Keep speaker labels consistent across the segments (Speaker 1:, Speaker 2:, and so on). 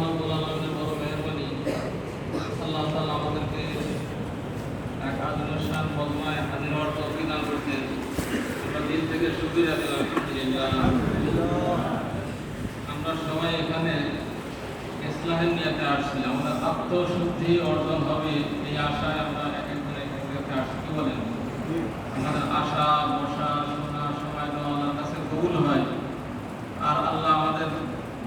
Speaker 1: রাব্বুল আলামিনের বড় মেহেরবানি, আল্লাহ তাআলা আমাদেরকে এক আজমের শান মজমায় হাজির হওয়ার তৌফিক দান করেছেন। আমরা দিল থেকে শুকরিয়া দিলাম, আলহামদুলিল্লাহ। আমরা সবাই এখানে ইসলামের নিয়তে আসছি, আমাদের আত্মশুদ্ধি অর্জন হবে এই আশায় আমরা এক একজনে আসছি। কি বলেন? আমাদের আশা বসা শোনা সময় দেওয়া আল্লাহর কাছে কবুল হয়, আর আল্লাহ আমাদের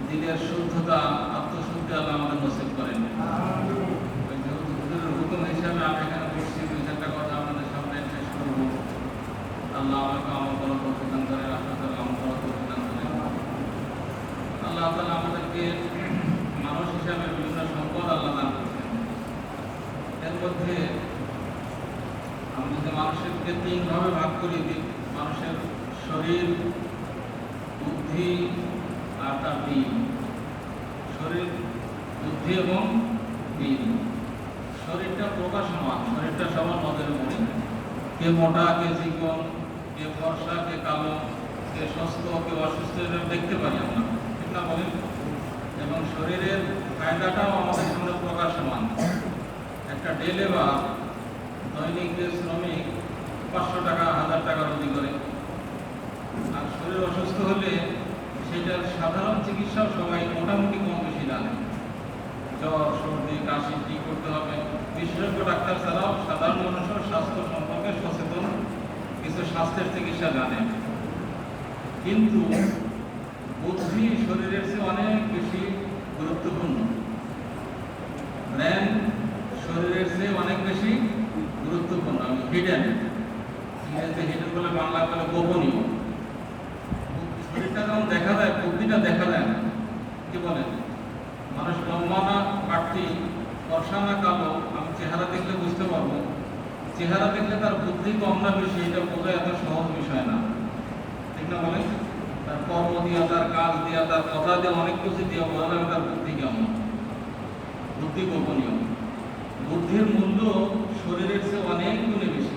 Speaker 1: দিলের শুদ্ধতা আত্মশুদ্ধি আল্লাহ আমাদের নসিব করেন। হুকুম হিসাবে আমি এখানে বসছি, দুই চারটা কথা আপনাদের সামনে শেষ করবো। আল্লাহ আমাকে আমল করার তৌফিক দান করে, আপনাদের আমল করার তৌফিক দান করে। আল্লাহ তাআলা আমাদেরকে মানুষ হিসাবে বিভিন্ন সম্পদ আল্লাহ দান করছেন। এর মধ্যে আমি যদি মানুষকে তিন ভাবে ভাগ করি দিই, মানুষের শরীর, বুদ্ধি আর তার দিন। শরীর, বুদ্ধি এবং দিন। শরীরটা প্রকাশমান, শরীরটা সবার নজরে পড়ে। কে মোটা, কে চিকন, কে ফর্সা, কে কালো, কে সুস্থ, কে অসুস্থ, এটা দেখতে পারি আমরা, ঠিক না বলেন? এবং শরীরের ফায়দাটাও আমাদের সামনে প্রকাশমান। একটা ডে লেবার, দৈনিক যে শ্রমিক 500 টাকা 1000 টাকা রোজি করে, আর শরীর অসুস্থ হলে সেটার সাধারণ চিকিৎসাও সবাই মোটামুটি কম বেশি জানে। জ্বর, সর্দি, কাশি কি করতে হবে, বিশেষজ্ঞ ডাক্তার ছাড়াও সাধারণ মানুষের স্বাস্থ্য সম্পর্কে সচেতন, কিছু স্বাস্থ্যের চিকিৎসা জানে। কিন্তু বুদ্ধি শরীরের চেয়ে অনেক বেশি গুরুত্বপূর্ণ। ব্রেন শরীরের চেয়ে অনেক বেশি গুরুত্বপূর্ণ। হিডেন, ইংরেজিতে হিডেন বলে, বাংলা বলে গোপনীয়। শরীরটা যেমন দেখা যায়, বুদ্ধিটা দেখা যায় না। কি বলেন? মানুষ লম্বা না কাটতি, ফর্সা না কালো, আমি চেহারা দেখলে বুঝতে পারবো। চেহারা দেখলে তার বুদ্ধি কম না বেশি, এটা বোঝা এত সহজ বিষয় না, ঠিক না বলেন? তার কর্ম দিয়া, তার কাজ দিয়া, তার কথা দিয়ে, অনেক কিছু দিয়ে বোঝা যাবে তার বুদ্ধি কেমন। বুদ্ধি গোপনীয়। বুদ্ধির মূল্য শরীরের চেয়ে অনেক গুণে বেশি।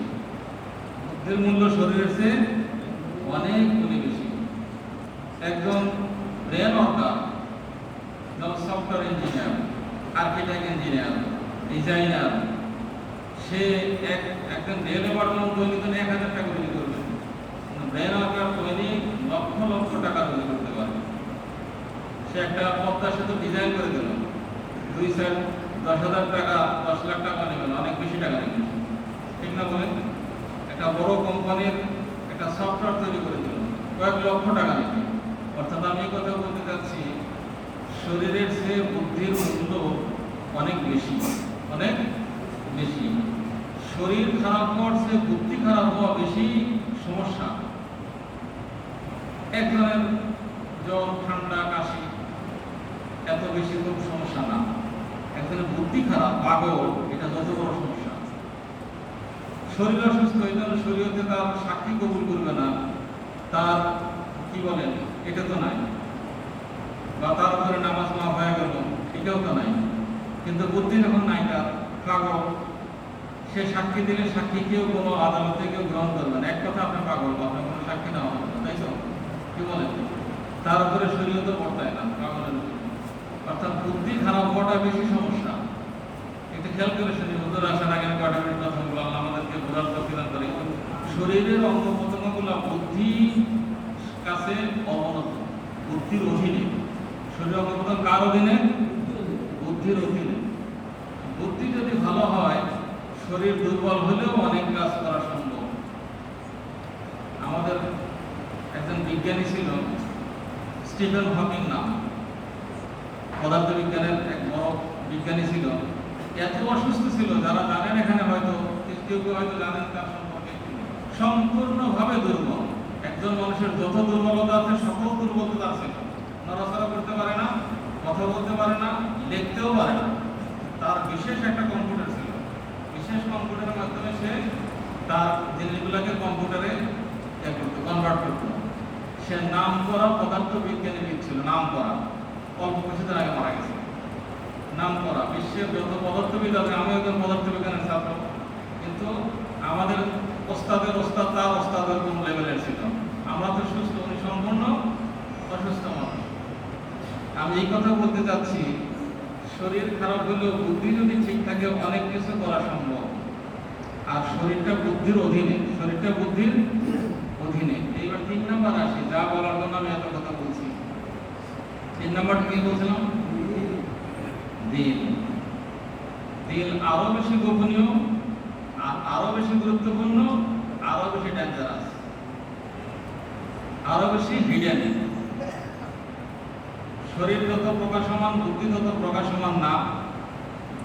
Speaker 1: বুদ্ধির মূল্য শরীরের চেয়ে অনেক গুণে বেশি। একজন ব্রেন ওয়ার্কার, যেমন software engineer, architect engineer, designer, সে একজন ডে লেবার দৈনিক 1000 টাকা রোজি করবে। ব্রেন ওয়ার্কার দৈনিক লক্ষ লক্ষ টাকা রোজি করতে পারে। সে একটা পদ্মা সেতু ডিজাইন করে দিল, 2 সাইড 10,000 টাকা, 10 লাখ টাকা নেবেন, অনেক বেশি টাকা নেবেন, ঠিক না বলেন? একটা বড় কোম্পানির একটা সফটওয়্যার তৈরি করে দিল, কয়েক লক্ষ টাকা নেবে। অর্থাৎ আমি এই কথা বলতে চাচ্ছি, শরীরের চেয়ে বুদ্ধির মূল্য অনেক বেশি, অনেক বেশি। শরীর খারাপ হওয়ার চেয়ে বুদ্ধি খারাপ হওয়া বেশি সমস্যা। একজনের জ্বর, ঠান্ডা, কাশি এত বেশি খুব সমস্যা না। একজনের বুদ্ধি খারাপ, পাগল, এটা যত বড় সমস্যা। শরীর অসুস্থ, এই জন্য শরীরতে তার সাক্ষী কবুল করবে না, তার কি বলেন, এটা তো নাই। বা তার উপরে নামাজ মাফ হয়ে গেল, এটাও তো নাই। কিন্তু বুদ্ধি যখন নাই, তার পাগল, সে সাক্ষী দিলে সাক্ষী কেউ কোনো আদালতে কেউ গ্রহণ করবে না। এক কথা, আপনার পাগল, আপনার কোনো সাক্ষী নেওয়া হবে না, তাই তো? কি বলেন? তার উপরে শরীর তো বর্তায় না, পাগলের উপরে। অর্থাৎ বুদ্ধি খারাপ হওয়াটা বেশি সমস্যা। এটা খেয়াল করে শুনি, হুজুর আসার আগে কয়েকটা মিনিট কথা বলবো, আল্লাহ আমাদেরকে বোঝার তৌফিক দান করে। শরীরের অঙ্গ প্রত্যঙ্গগুলো বুদ্ধি কাছে অবনত, বুদ্ধির অধীনে। শরীর অঙ্গ প্রত্যঙ্গ কার অধীনে? বুদ্ধির অধীনে। বুদ্ধি যদি ভালো হয়, শরীর দুর্বল হলেও অনেক কাজ করা সম্ভব। আমাদের একজন বিজ্ঞানী ছিল, স্টিফেন হকিং নাম, পদার্থবিজ্ঞানের এক বড় বিজ্ঞানী ছিল। এত অসুস্থ ছিল, যারা জানেন এখানে হয়তো, কেউ কেউ হয়তো জানেন তার সম্পর্কে, সম্পূর্ণভাবে দুর্বল। একজন মানুষের যত দুর্বলতা আছে সকল দুর্বলতা আছে। নড়াচড়া করতে পারে না, কথা বলতে পারে না, লিখতেও পারে না। তার বিশেষ একটা কম্পিউটার ছিল, বিশেষ কম্পিউটারের মাধ্যমে সে তার জিনিসগুলোকে কম্পিউটারে কনভার্ট করত। সে নাম করা পদার্থবিজ্ঞানীবিদ ছিল, নাম করা, অল্প কিছুদিন আগে মারা গেছে। নাম করা বিশ্বের যত পদার্থবিদ আছে, আমি একজন পদার্থবিজ্ঞানের ছাত্র, কিন্তু আমাদের ওস্তাদের ওস্তাদ তার ওস্তাদের কোন লেভেলের ছিল। আমরা তো সুস্থ, উনি সম্পূর্ণ অসুস্থ মানুষ। আমি এই কথা বলতে চাচ্ছি, শরীর খারাপ হলেও বুদ্ধি যদি ঠিক থাকে অনেক কিছু করা সম্ভব। আর শরীরটা বুদ্ধির অধীনে, শরীরটা বুদ্ধির অধীনে। এইবার 3 নাম্বার আসি, যা বলার জন্য আমি এত কথা বলছি। 3 নাম্বারটা কি বলছিলাম? দিল। দিল আরো বেশি গোপনীয়, আর আরো বেশি গুরুত্বপূর্ণ, আরো বেশি ডেঞ্জারাস, আরো বেশি হিডেন। শরীর যত প্রকাশমান, বুদ্ধি তত প্রকাশমান না।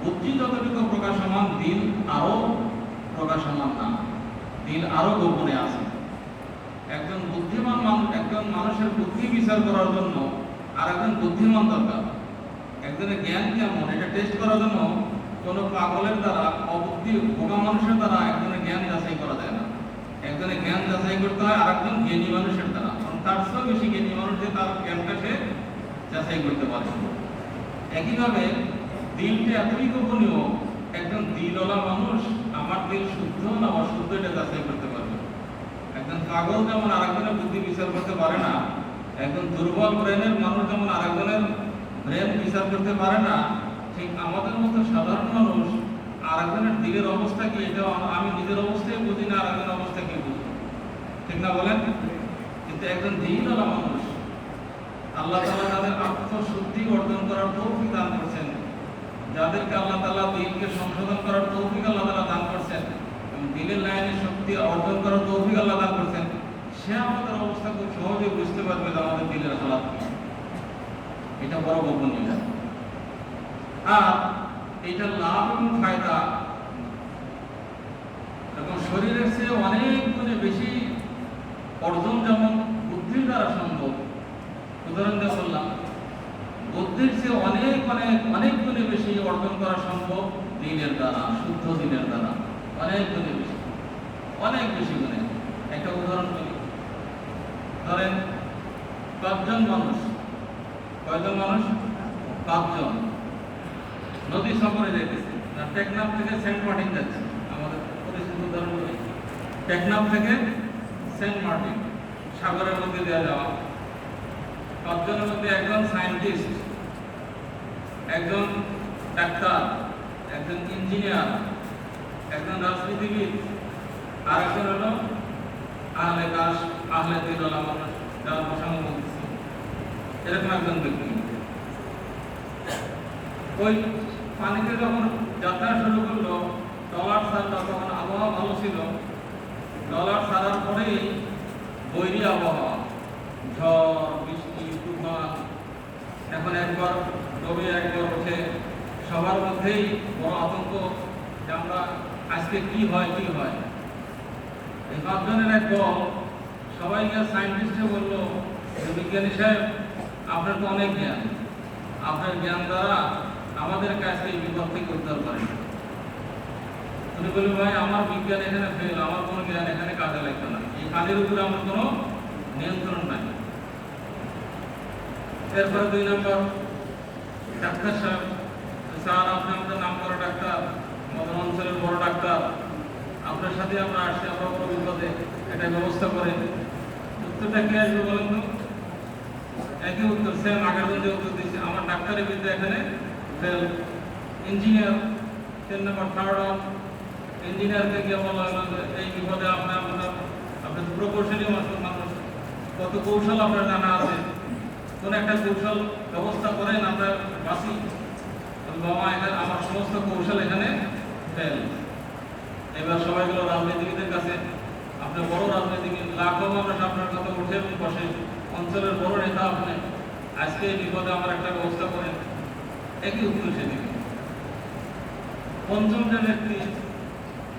Speaker 1: বুদ্ধি যতটুকু প্রকাশমান, দিল আরো প্রকাশমান না, দিল আরো গোপনে আছে। একজন বুদ্ধিমান মানুষ, একজন মানুষের বুদ্ধি বিচার করার জন্য আর একজন বুদ্ধিমান দরকার। একজনের জ্ঞান কেমন এটা টেস্ট করার জন্য কোনো পাগলের দ্বারা, অবুদ্ধি বোকা মানুষের দ্বারা একজনের জ্ঞান যাচাই করা যায় না। একজনের জ্ঞান যাচাই করতে হয় আর একজন জ্ঞানী মানুষের দ্বারা, কারণ তার চেয়েও বেশি জ্ঞানী মানুষ যে তার জ্ঞানটা সে যাচাই করতে পারে। একইভাবে দিলটা এতই গোপনীয়, একজন দিলওয়ালা মানুষ আমার দিল শুদ্ধ না অশুদ্ধ এটা যাচাই করতে পারবে। একজন পাগল যেমন আরেকজনের বুদ্ধি বিচার করতে পারে না, একজন দুর্বল ব্রেনের মানুষ যেমন আরেকজনের ব্রেন বিচার করতে পারে না, ঠিক আমাদের মতো সাধারণ মানুষ আরেকজনের দিলের অবস্থা কি এটা আমি নিজের অবস্থায় বুঝি না, আরেকজনের অবস্থা কি বুঝি, ঠিক না বলেন? কিন্তু একজন দিলওয়ালা মানুষ, আল্লাহ তাআলা তাদের আত্মশুদ্ধি অর্জন করার তৌফিক দান করছেন, যাদেরকে আল্লাহ তাআলা দিলকে সংশোধন করার তৌফিক আল্লাহ তাআলা দান করছেন, দিলের লাইনে শক্তি অর্জন করার তৌফিক আল্লাহ দান করছেন, সে আমাদের অবস্থা খুব সহজে বুঝতে পারবে যে আমাদের দিলের হালাত কি। এটা বড় গোপনীয়। আর এটা লাভ এবং ফায়দা এবং শরীরের চেয়ে অনেক গুণে বেশি অর্জন যেমন বুদ্ধির দ্বারা সম্ভব। উদাহরণ দিয়ে বললাম, বুদ্ধির চেয়ে অনেক অনেক অনেক গুণে বেশি অর্জন করা সম্ভব দিনের দ্বারা, শুদ্ধ দিনের দ্বারা, অনেক গুণে বেশি, অনেক বেশি গুণে। একটা উদাহরণ বলি, ধরেন 5 জন মানুষ, কয়জন মানুষ? 5 জন নদী সফরে যেতেছে, টেকনাফ থেকে সেন্ট মার্টিন যাচ্ছে। আমাদের পরিচিত উদাহরণ বলি, টেকনাফ থেকে সেন্ট মার্টিন সাগরের মধ্যে দেওয়া যাওয়া। 5 জনের মধ্যে একজন সায়েন্টিস্ট, একজন ডাক্তার, একজন ইঞ্জিনিয়ার, একজন রাজনীতিবিদ, আর একজন হলো আহলে কাশ, আহলে দিলওয়ালা মানুষ, যার প্রসঙ্গ বলতেছি, এরকম একজন ব্যক্তি। ওই পানিতে যখন যাত্রা শুরু করলো, ট্রলার ছাড়লো, তখন আবহাওয়া ভালো ছিল। ট্রলার ছাড়ার পরেই বৈরী আবহাওয়া, ঝড়, বৃষ্টি, তুফান। এখন একবার ডোবে একবার ওঠে, সবার মধ্যেই বড় আতঙ্ক যে আমরা আজকে কি হয় কি হয়। এই 5 জনের এক দল সবাই গিয়ে সায়েন্টিস্টে বললো, বিজ্ঞানী সাহেব আপনার তো অনেক জ্ঞান, আপনার জ্ঞান দ্বারা আমাদের কাছে এই বিপদ থেকে উদ্ধার করেন। উনি বললেন, ভাই আমার বিজ্ঞান এখানে ফেল, আমার কোনো জ্ঞান এখানে কাজে লাগবে না, এই পানির উপরে আমার কোনো নিয়ন্ত্রণ নাই। এরপরে 2 নম্বর ডাক্তার সাহেব, স্যার আপনি আমাদের নাম করা ডাক্তার, আমাদের অঞ্চলের বড় ডাক্তার, আপনার সাথে আমরা আসছি, আমরা বড় বিপদে, এটা ব্যবস্থা করেন। উত্তরটা কি আসবে বলেন তো? একই উত্তর, সেম আগের জন যে উত্তর দিচ্ছে, আমার ডাক্তারের বিদ্যা এখানে ফেল। ইঞ্জিনিয়ার 3 নম্বর, থার্ড অন ইঞ্জিনিয়ারকে গিয়ে বলা হলো যে এই বিপদে আপনার আপনি প্রকৌশলী মানুষ, কত কৌশল আপনার জানা আছে, কোন একটা কৌশল ব্যবস্থা করেন আমরা বাঁচি। বাবা এখানে আমার সমস্ত কৌশল এখানে ফেল। এবার সবাই গেল রাজনীতিবিদের কাছে, আপনি বড় রাজনীতিবিদ, লাখো মানুষ আপনার কথা উঠে এবং বসে, অঞ্চলের বড় নেতা আপনি, আজকে এই বিপদে আমার একটা ব্যবস্থা করেন। একই উত্তর সেদিকে। 5ম যে ব্যক্তি,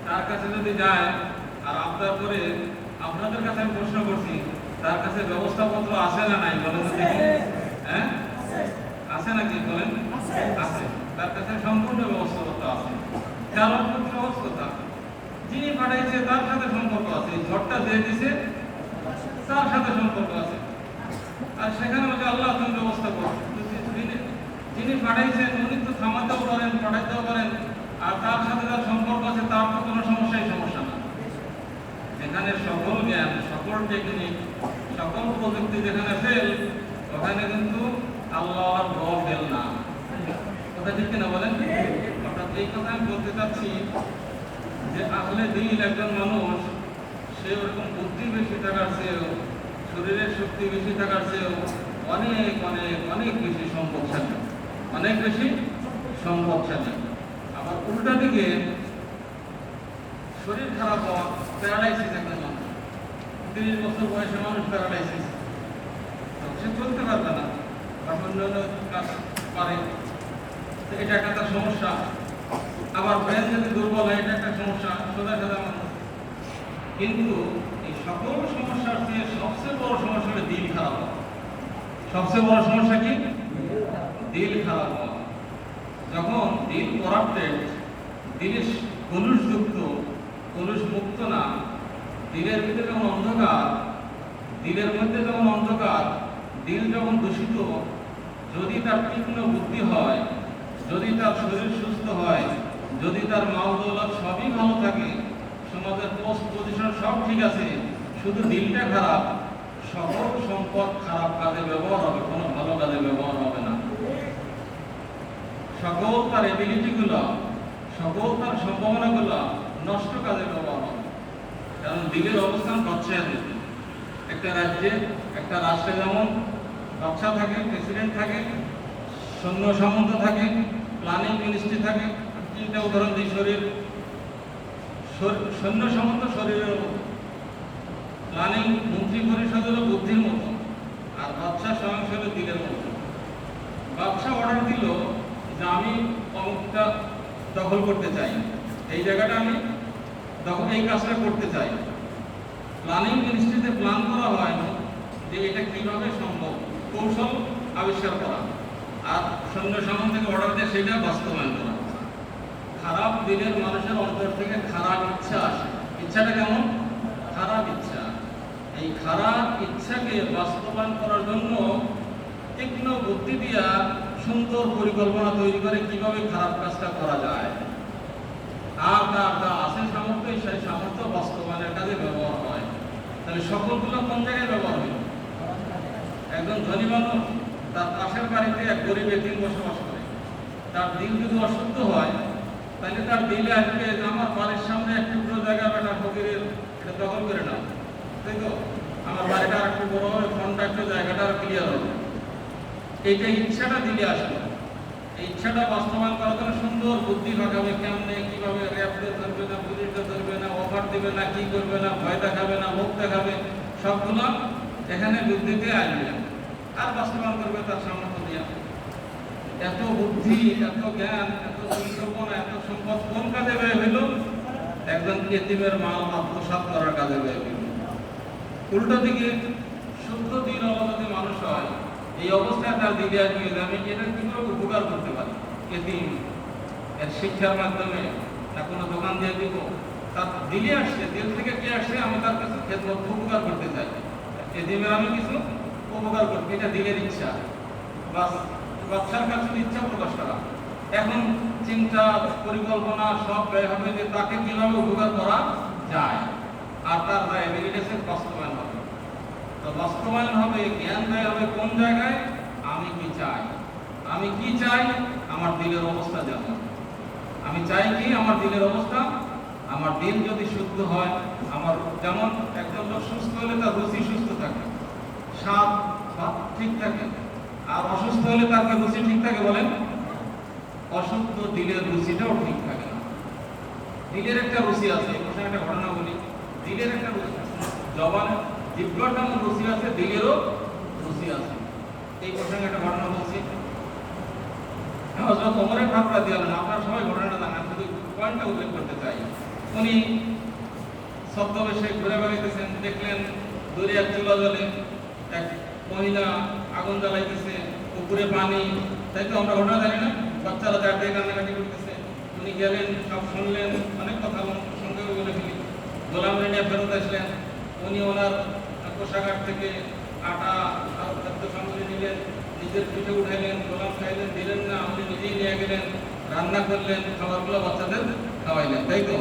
Speaker 1: তার কাছে যদি যায় আর আপনার করে, আপনাদের কাছে আমি প্রশ্ন করছি, তার কাছে ব্যবস্থাপত্র আছে না নাই বলেন তো দেখি? হ্যাঁ, আছে নাকি বলেন? আছে। তার কাছে সম্পূর্ণ ব্যবস্থাপত্র আছে। চালক খুব সহজ কথা, যিনি পাঠাইছে তার সাথে সম্পর্ক আছে, ঝড়টা দিয়ে দিছে তার সাথে সম্পর্ক আছে, আর সেখানে বলছে আল্লাহ তুমি ব্যবস্থা করো। যিনি পাঠাইছেন উনি তো থামাতেও পারেন, পাঠাইতেও পারেন, আর তার সাথে যার সম্পর্ক আছে তার তো কোনো সমস্যা না। যেখানে সকল জ্ঞান, সকল টেকনিক, সকল প্রযুক্তি যেখানে ফেল, ওখানে কিন্তু আল্লাহর ফেল না। কথা ঠিক কিনা বলেন? অর্থাৎ এই কথা আমি বলতে চাচ্ছি যে আহলে দিল একজন মানুষ, সে ওরকম বুদ্ধি বেশি থাকার চেয়েও, শরীরের শক্তি বেশি থাকার চেয়েও অনেক অনেক অনেক বেশি সম্পদশালী, অনেক বেশি সম্পদশালী। আবার উল্টা দিকে শরীর খারাপ হওয়া, প্যারালাইসিস একজন মানুষ, 30 বছর বয়সে মানুষ প্যারালাইসিস, সে চলতে পারবে না বা অন্যান্য কাজ পারে, এটা একটা তার সমস্যা। আবার ব্রেন যদি দুর্বল হয়, এটা একটা সমস্যা, সোজা সোজা মানুষ। কিন্তু এই সকল সমস্যার চেয়ে সবচেয়ে বড় সমস্যা হলো দিল খারাপ হওয়া। সবচেয়ে বড় সমস্যা কি? দিল খারাপ হওয়া। যখন দিল করাপ্টেড, দিলে কলুষযুক্ত, কলুষ মুক্ত না, দিলের ভিতরে যখন অন্ধকার, দিলের মধ্যে যখন অন্ধকার, দিল যখন দূষিত, যদি তার তীক্ষ্ণ বুদ্ধি হয়, যদি তার শরীর সুস্থ হয়, যদি তার মাল দৌলত সবই ভালো থাকে, সমাজের পোস্ট পজিশন সব ঠিক আছে, শুধু দিলটা খারাপ, সকল সম্পদ খারাপ কাজে ব্যবহার হবে, কোনো ভালো কাজে ব্যবহার হবে না। সকল তার এবিলিটিগুলো, সকল তার সম্ভাবনাগুলো নষ্ট কাজে ব্যবহার হবে। কারণ দিলের অবস্থান বাদশাহের মধ্যে। একটা রাজ্যে, একটা রাষ্ট্রে যেমন বাদশা থাকে, প্রেসিডেন্ট থাকে, সৈন্য সামন্ত থাকে, প্ল্যানিং মিনিস্ট্রি থাকে। তিনটা উদাহরণ দিই। সৈন্য সামন্ত শরীরের মতো, প্ল্যানিং মন্ত্রী পরিষদ হলো বুদ্ধির মতো, আর বাদশা স্বয়ংসেবী দিলের মতো। বাদশা অর্ডার দিল যে আমি অমুকটা দখল করতে চাই, এই জায়গাটা আমি দখল, এই কাজটা করতে চাই। প্ল্যানিং মিনিস্ট্রিতে প্ল্যান করা হয় যে এটা কিভাবে সম্ভব, কৌশল আবিষ্কার করা, আর সৈন্য সামন্ত থেকে অর্ডার দিয়ে সেটা বাস্তবায়ন করা। খারাপ দিলের মানুষের অন্তর থেকে খারাপ ইচ্ছা আসে। ইচ্ছাটা কেমন? খারাপ ইচ্ছা। এই খারাপ ইচ্ছাকে বাস্তবায়ন করার জন্য তীক্ষ্ণ বুদ্ধি দিয়া সুন্দর পরিকল্পনা তৈরি করে কিভাবে খারাপ কাজটা করা যায়, আর তার আছে সামর্থ্য, সেই সামর্থ্য বাস্তবায়নের কাজে ব্যবহার হয়। তাহলে সকলগুলো কোন জায়গায় ব্যবহার হয়? একজন ধনী মানুষ, তার পাশের বাড়িতে এক গরিব এতিম বসবাস করে, তার দিল যদি অশুদ্ধ হয়, তাহলে তার দিলে আসবে যে আমার বাড়ির সামনে এক টুকরো জায়গা বেটা ফকিরের, এটা দখল করে নাও, তাই তো? আমার বাড়িটা আর একটু বড় হবে, ফোনটা একটু জায়গাটা আর ক্লিয়ার হবে। এইটা ইচ্ছাটা দিলে আসবে। এই ইচ্ছাটা বাস্তবায়ন করার জন্য সুন্দর বুদ্ধি ভাগাবে, কেমনে কিভাবে র্যাবকে ধরবে না, পুলিশকে ধরবে না, অফার দেবে না, কি করবে না, ভয় দেখাবে না, মুখ দেখাবে, সবগুলো এখানে বুদ্ধিতে আসবে আর বাস্তবায়ন করবে তার সামর্থ্য দিয়ে। এত বুদ্ধি, এত জ্ঞান, এত পরিকল্পনা, এত সম্পদ কোন কাজে ব্যয় হইল? একজন এতিমের মাল আত্মসাৎ করার কাজে ব্যয় হইল। উল্টো দিকে শুদ্ধ দিন যদি মানুষ হয়, এই অবস্থায় তার দিকে আসবে যে আমি এটা কিভাবে উপকার করতে পারি। এতিম, এর শিক্ষার মাধ্যমে না কোনো দোকান দিয়ে দিব, তার দিলে আসছে, দিল থেকে কি আসছে, আমি তার কাছে খেদমত উপকার করতে চাই, এতিমের আমি কিছু উপকার করবো, এটা দিলের ইচ্ছা। বাস, বাচ্চার কাছে ইচ্ছা প্রকাশ করা। এখন চিন্তা পরিকল্পনা সব ব্যয় হবে যে তাকে কিভাবে উপকার করা যায়, আর তার এবিলিটিসের বাস্তবায়ন হবে। তো বাস্তবায়ন হবে, জ্ঞান ব্যয় হবে কোন জায়গায়? আমি কি চাই, আমি কি চাই, আমার দিলের অবস্থা যেমন। আমি চাই কি আমার দিলের অবস্থা, আমার দিল যদি শুদ্ধ হয়, আমার যেমন একজন লোক সুস্থ হলে তার রুচি সুস্থ থাকে, স্বাদ ঠিক থাকে, আর অসুস্থ হলে তার রুচি ঠিক থাকে। বলেন, অশুদ্ধ দিলের রুচিটাও ঠিক থাকে না। দিলের একটা রুচি আছে, এই প্রসঙ্গে একটা ঘটনা বলি। দিলের একটা রুচি আছে, জবানের জিহ্বার যেমন রুচি আছে, দিলেরও রুচি আছে। এই প্রসঙ্গে একটা ঘটনা বলছি। হযরত ওমর ফারুক রাদিয়াল্লাহু আনহু, আপনারা সবাই ঘটনাটা জানেন, শুধু পয়েন্টটা উল্লেখ করতে চাই। উনি ছদ্মবেশে ঘুরে বেড়াইতেছেন, দেখলেন দূরে এক চুলা জ্বলে, এক মহিলা আগুন জ্বালাইতেছে, পুকুরে পানি, তাই তো? আমরা ঘটনা জানি না? বাচ্চারা যাতে কান্নাকাটি করতেছে। উনি গেলেন, সব শুনলেন, অনেক কথা সঙ্গে বলে ফেলি। গোলাম নিয়ে ফেরত আসলেন। উনি ওনার কোষাগার থেকে আটা আর খাদ্য সামগ্রী নিলেন, নিজের পিঠে উঠাইলেন, গোলাম খাইলেন, দিলেন না, উনি নিজেই নিয়ে গেলেন, রান্না করলেন, খাবারগুলো বাচ্চাদের খাওয়াইলেন, তাই তো?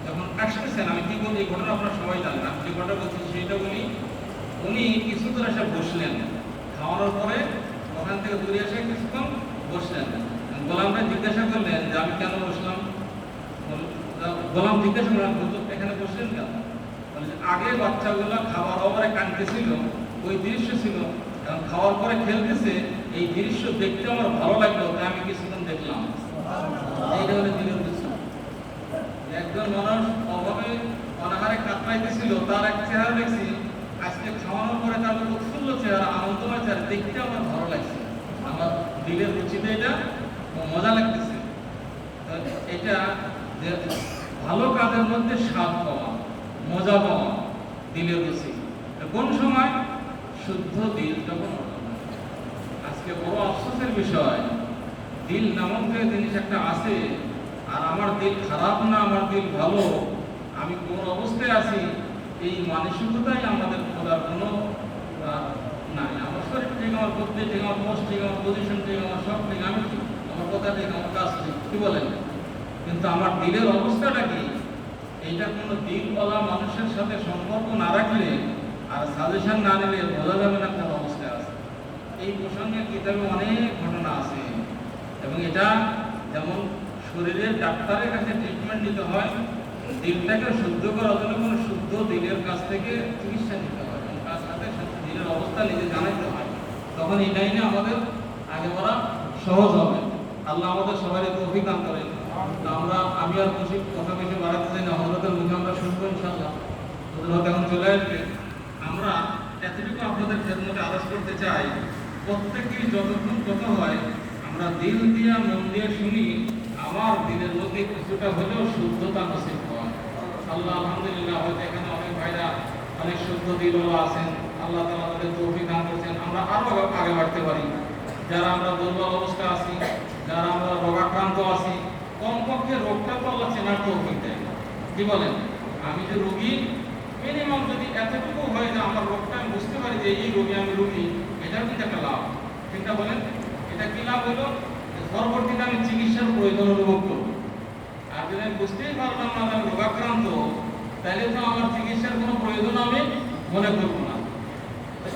Speaker 1: যখন আসতেছেন, আমি কি বলি, এই ঘটনা আপনারা সবাই জানেন, আমি যে ঘটনা বলছি সেইটা বলি। উনি কিছু দূর এসে বসলেন, খাওয়ানোর পরে ওখান থেকে দূরে এসে কিছুক্ষণ বসলেন, গোলামরা জিজ্ঞাসা করলেন যে আমি কেন বসলাম? গোলাম জিজ্ঞাসা করলেন হুজুর এখানে বসলেন কেন? বলে যে আগে বাচ্চাগুলো খাবার অভাবে কাঁদতেছিল, ওই দৃশ্য ছিল, কারণ খাওয়ার পরে খেলতেছে, এই দৃশ্য দেখতে আমার ভালো লাগলো, তাই আমি কিছুক্ষণ দেখলাম। এইটা হলো দিলের দৃশ্য। একজন মানুষ অভাবে অনাহারে কাতরাইতেছিল, তার এক চেহারা দেখছি, আজকে খাওয়ানোর পরে তার উৎফুল্ল চেহারা, আনন্দময় চেহারা, দেখতে আমার ভালো লাগছে, আমার দিলের রুচিতে এটা মজা লাগতেছে। এটা যে ভালো কাজের মধ্যে স্বাদ পাওয়া, মজা পাওয়া, দিলের রুচি কোন সময়? শুদ্ধ দিল যখন অর্জন হয়। আজকে বড় আফসোসের বিষয়, দিল নামক যে জিনিস একটা আছে, আর আমার দিল খারাপ না আমার দিল ভালো, আমি কোন অবস্থায় আছি, এই মানসিকতাই আমাদের খোলার কোনো নাই। আমার শরীর ঠিক, আমার বুদ্ধি ঠিক, আমার পোস্ট ঠিক, আমার পজিশন ঠিক, আমার সব ঠিক, আমি ঠিক, আমার কথা ঠিক, আমার কাজ ঠিক, কি বলেন? কিন্তু আমার দিলের অবস্থাটা কি? এইটা কোনো দিলওয়ালা মানুষের সাথে সম্পর্ক না রাখলে আর সাজেশন না নিলে বোঝা যাবে না কোন অবস্থায় আছে। এই প্রসঙ্গে কিতাবে অনেক ঘটনা আছে, এবং এটা যেমন শরীরের ডাক্তারের কাছে ট্রিটমেন্ট নিতে হয়, দিলটাকে শুদ্ধ করার জন্য কোনো শুদ্ধ দিলের কাছ থেকে চিকিৎসা নিতে হয়, এবং তার সাথে দিলের অবস্থা নিজে জানাইতে হয়। তখন এই লাইনে আমাদের আগে বলা সহজ হবে। আল্লাহ আমাদের সবাই তৌফিক দান করেন। আমি আর কথা বেশি বাড়াতে চাই না, হযরতের মুখে আমরা শুনবো ইনশাআল্লাহ। হযরত এখন চলে আসবে। আমরা এতটুকু আপনাদের খেদমতে আদেশ করতে চাই, প্রত্যেকেই যতক্ষণ কথা হয় আমরা দিল দিয়া মন দিয়ে শুনি, আমার দিলের মধ্যে কিছুটা হলেও শুদ্ধতা নসিব হয়। আল্লাহ আলহামদুলিল্লাহ, হয়তো এখানে অনেক ভাইরা অনেক শুদ্ধ দিলওয়ালা আছেন, আল্লাহ তাআলা তাদের তৌফিক দান করেছেন, আমরা আরো আগে বাড়তে পারি। যারা আমরা দুর্বল অবস্থা আছি, যারা আমরা রোগাক্রান্ত আছি, কমপক্ষে রোগটা তো আল্লাহ চেনার তৌফিক দেয়। কি বলেন? আমি যে রোগী, মিনিমাম যদি এতটুকু হয় যে আমার রোগটা আমি বুঝতে পারি যে এই রোগী, আমি রোগী, এটাও কিন্তু একটা লাভ। ঠিক না বলেন? এটা কি লাভ হলো? পরবর্তীতে আমি চিকিৎসার প্রয়োজন অনুভব করব। আর যদি আমি বুঝতেই পারলাম না আমি রোগাক্রান্ত, তাহলে তো আমার চিকিৎসার কোনো প্রয়োজন আমি মনে করবো না।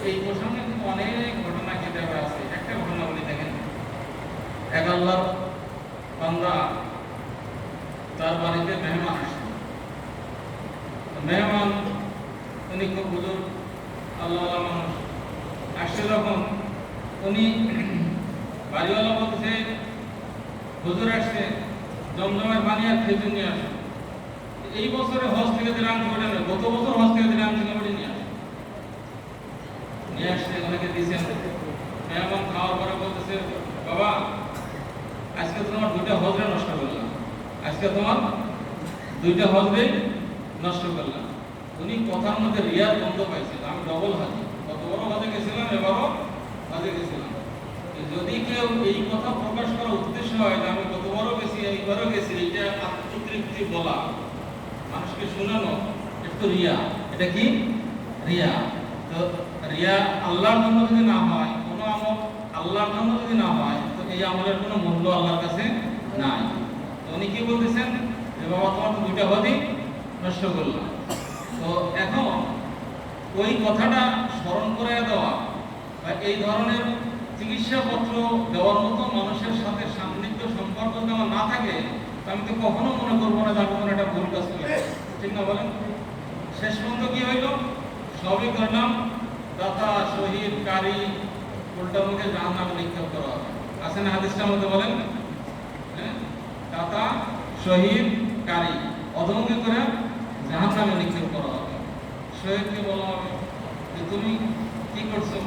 Speaker 1: এই প্রসঙ্গে কিন্তু অনেক ঘটনা কিতাবে আছে। একটা ঘটনা বলি, দেখেন, এক আল্লাহর বান্দা, তার বাড়িতে মেহমান আসে। মেহমান উনি খুব বুজুর্গ আল্লাহ মানুষ আসছে, যখন উনি বাড়িওয়ালা বলছে হুজুর আসছে, জমজমের পানি আর খেজুর নিয়ে আসে। এই বছরে হজ থেকে দিলাম করে নেই, গত বছর হজ থেকে দিলাম চিংড়ি নিয়ে আসছে, ওনাকে দিয়েছেন। মেহমান খাওয়ার পরে বলতেছে, বাবা আজকে তোমার 2টা হজরে নষ্ট করলাম, আজকে তোমার 2টা হজরে নষ্ট করলাম। উনি কথার মধ্যে রিয়ার বন্ধ পাইছিল, আমি ডবল হাজি, কত বড় হজে গেছিলাম, এবারও হজে গেছিলাম। যদি কেউ এই কথা প্রকাশ করার উদ্দেশ্য হয় যে আমি কত বড় গেছি, এইবারও গেছি, এটা আত্মতৃপ্তি বলা, মানুষকে শোনানো, একটু রিয়া। এটা কি? রিয়া। তো রিয়া আল্লাহর জন্য যদি না হয়, কোনো আমল আল্লাহর জন্য যদি না হয়, তো এই আমলের কোনো মূল্য আল্লাহর কাছে নাই। তো উনি কি বলতেছেন যে বাবা তোমার তো 2টা হজই নষ্ট করলাম। তো এখন ওই কথাটা স্মরণ করে দেওয়া বা এই ধরনের চিকিৎসাপত্র দেওয়ার মতো মানুষের সাথে সান্নিধ্য সম্পর্ক দেওয়া না থাকে, আমি তো কখনো মনে করবো না যে আমি কোনো একটা ভুল কাজ করি। ঠিক না বলেন? শেষ পর্যন্ত কি হইল? সবই করলাম, দাতা শহীদ কারি উল্টা মুখে জাহান্নামে নিক্ষেপ করা হবে। আছে না হাদিসটার মধ্যে? বলেন, দাতা শহীদ কারি অধমকে করে জাহান্নামে নিক্ষেপ করা হবে। শহীদকে বলা হবে যে তুমি কি করছো?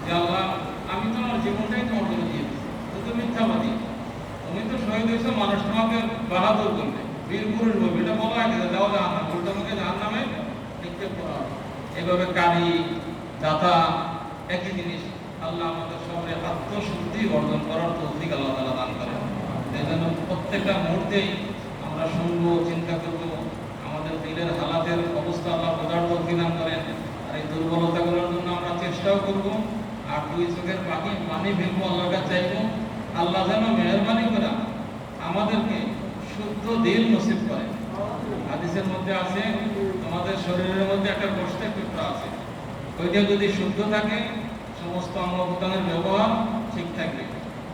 Speaker 1: যে আল্লাহ, আমি তো আমার জীবনটাই তোমার জন্য দিয়ে দিচ্ছি, তুমি মিথ্যাবাদী, তুমি তো শহীদ হয়েছো, মানুষ তোমাকে বাহাদুর বলবে, বীর পুরুষ বলবে, এটা বলা হয় যে দেওয়া জাহান্নাম, উল্টা মুখে জাহান্নামে নিক্ষেপ করা হবে। এভাবে কারি দাতা একই জিনিস। আল্লাহ আমাদের সবাই আত্মশুদ্ধি অর্জন করার তৌফিক আল্লাহ তাআলা দান করেন। এই জন্য প্রত্যেকটা মুহূর্তেই আমরা শুনবো, চিন্তা করবো, আমাদের দিলের হালাতের অবস্থা আল্লাহ বোঝার তৌফিক দান করেন। আর এই দুর্বলতাগুলোর জন্য আমরা চেষ্টাও করবো, আর 2 চোখের পানি ফেলবো, আল্লাহর কাছে চাইবো, আল্লাহ যেন মেহেরবানি করে আমাদেরকে শুদ্ধ দিল নসিব করেন। হাদিসের মধ্যে আছে, আমাদের শরীরের মধ্যে একটা গোশতের টুকরা আছে, ওইটা যদি শুদ্ধ থাকে সমস্ত অঙ্গ প্রত্যঙ্গের ব্যবহার ঠিক থাকবে,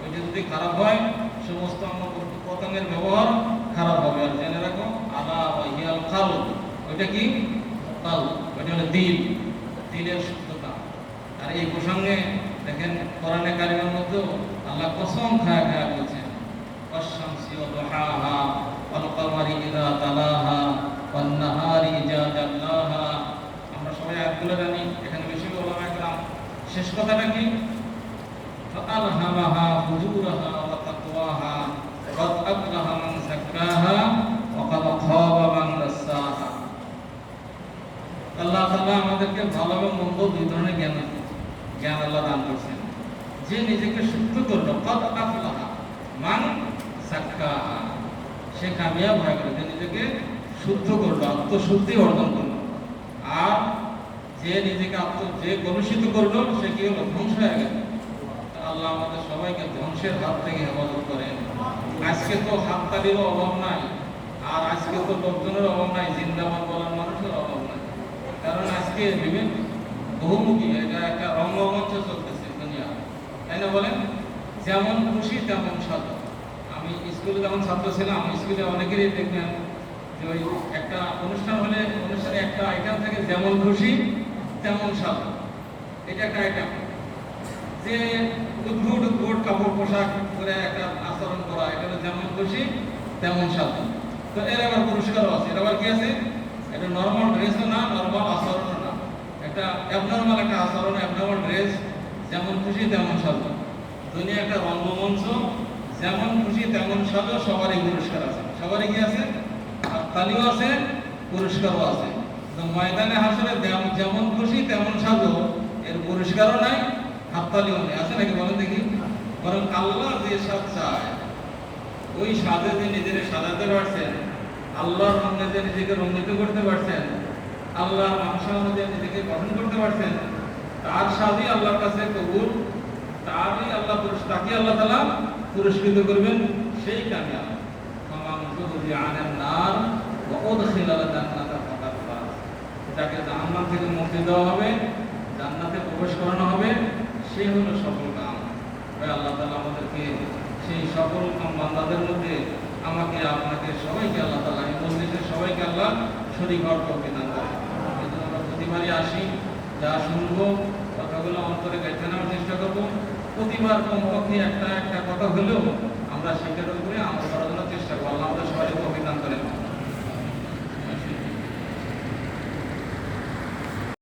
Speaker 1: ওইটা যদি খারাপ হয় সমস্ত আমার পতঙ্গের ব্যবহার খারাপ হবে। আর জেনে রাখো আলা হিয়াল খাল, ওইটা কি কাল, ওইটা হলো দিল, দিলের শুদ্ধতা। আর এই প্রসঙ্গে দেখেন কোরআনে কারিমের মধ্যে আল্লাহ কসম খায়া খায়া বলছেন ওয়াশ-শামসি ওয়া দুহাহা ওয়াল কমারি ইযা তালাহা ওয়ান নাহারি ইযা জাল্লাহা। আমরা সবাই আয়াতগুলো জানি, এখানে বেশি ওলামা একরাম শেষ কথাটা কি ফাআলহামাহা ফুজুরাহা ওয়া তাকওয়াহা ক্বাদ আফলাহা মান যাক্কাহা ওয়া ক্বাদ খাবা মান দাসসাহা। আল্লাহ তাআলা আমাদেরকে ভালো এবং মন্দ দুই ধরনের জ্ঞান আল্লাহ দান করছেন। যে নিজেকে শুদ্ধ করলো ক্বাদ আফলাহা মান যাক্কাহা, সে কামিয়াব হয়ে গেল, যে নিজেকে শুদ্ধ করলো, আত্মশুদ্ধি অর্জন করলো। আর যে নিজেকে যে কলুষিত করলো সে কি হলো, ধ্বংস হয়ে গেল। আল্লাহ আমাদের সবাইকে ধ্বংসের হাত থেকে হেফাজত করেন। আজকে তো হাততালিরও অভাব নাই, আর আজকে তো লোকজনের অভাব নাই, জিন্দাবাদ বলার মানুষের অভাব নাই। কারণ আজকে বিভিন্ন বহুমুখী এটা একটা রঙ্গমঞ্চ চলতেছে দুনিয়া, তাই না বলেন? যেমন খুশি তেমন সাজা। আমি স্কুলে যখন ছাত্র ছিলাম, স্কুলে অনেকেরই দেখবেন যে ওই একটা অনুষ্ঠান হলে অনুষ্ঠানে একটা আইটেম থাকে যেমন খুশি তেমন সাজা। এটা একটা আইটেম, যে উদ্ভুট উদ্ভুট কাপড় পোশাক করে একটা আচরণ করা, এটা যেমন খুশি তেমন সাজা। তো এর আবার পুরস্কারও আছে। এর আবার কি আছে? এটা নর্মাল ড্রেসও না, নর্মাল আচরণও না, একটা অ্যাবনর্মাল একটা আচরণ, অ্যাবনর্মাল ড্রেস, যেমন খুশি তেমন সাজা। দুনিয়া একটা রঙ্গমঞ্চ, যেমন খুশি তেমন সাজো, সবারই পুরস্কার আছে। সবারই কি আছে? হাততালিও আছে, পুরস্কারও আছে। তো ময়দানে হাসরে যেমন খুশি তেমন সাজো, এর পুরস্কারও নাই, হাততালিও নেই। আছে নাকি বলেন দেখি? বরং আল্লাহ যে সাজ চায় ওই সাজে যে নিজেকে সাজাতে পারছেন, আল্লাহর রঙে যে নিজেকে রঞ্জিত করতে পারছেন, আল্লাহর মাংস অনুযায়ী নিজেকে গঠন করতে পারছেন, তার সাজই আল্লাহর কাছে কবুল, তারই আল্লাহ তাকে আল্লাহ তাআলা পুরস্কৃত করবেন। সেই কামিয়াব। যাকে জাহান্নাম থেকে মুক্তি দেওয়া হবে, জান্নাতে প্রবেশ করানো হবে, সে হলো সফল কাম। আল্লাহ তাআলা আমাদেরকে সেই সফল কাম বান্দাদের মধ্যে আমাকে, আপনাকে, সবাইকে আল্লাহ তাআলা, এই মজলিসের সবাইকে আল্লাহ শরীক হওয়ার তৌফিক দান করেন। আমরা প্রতিবারই আসি, যা শুনবো কথাগুলো অন্তরে গেঁথে নেওয়ার চেষ্টা করবো। প্রতিবার কমপক্ষে একটা কথা হলেও আমরা সেটার উপরে আমল করার জন্য চেষ্টা করবো। আল্লাহ আমাদের সবাইকে তৌফিক দান করেন।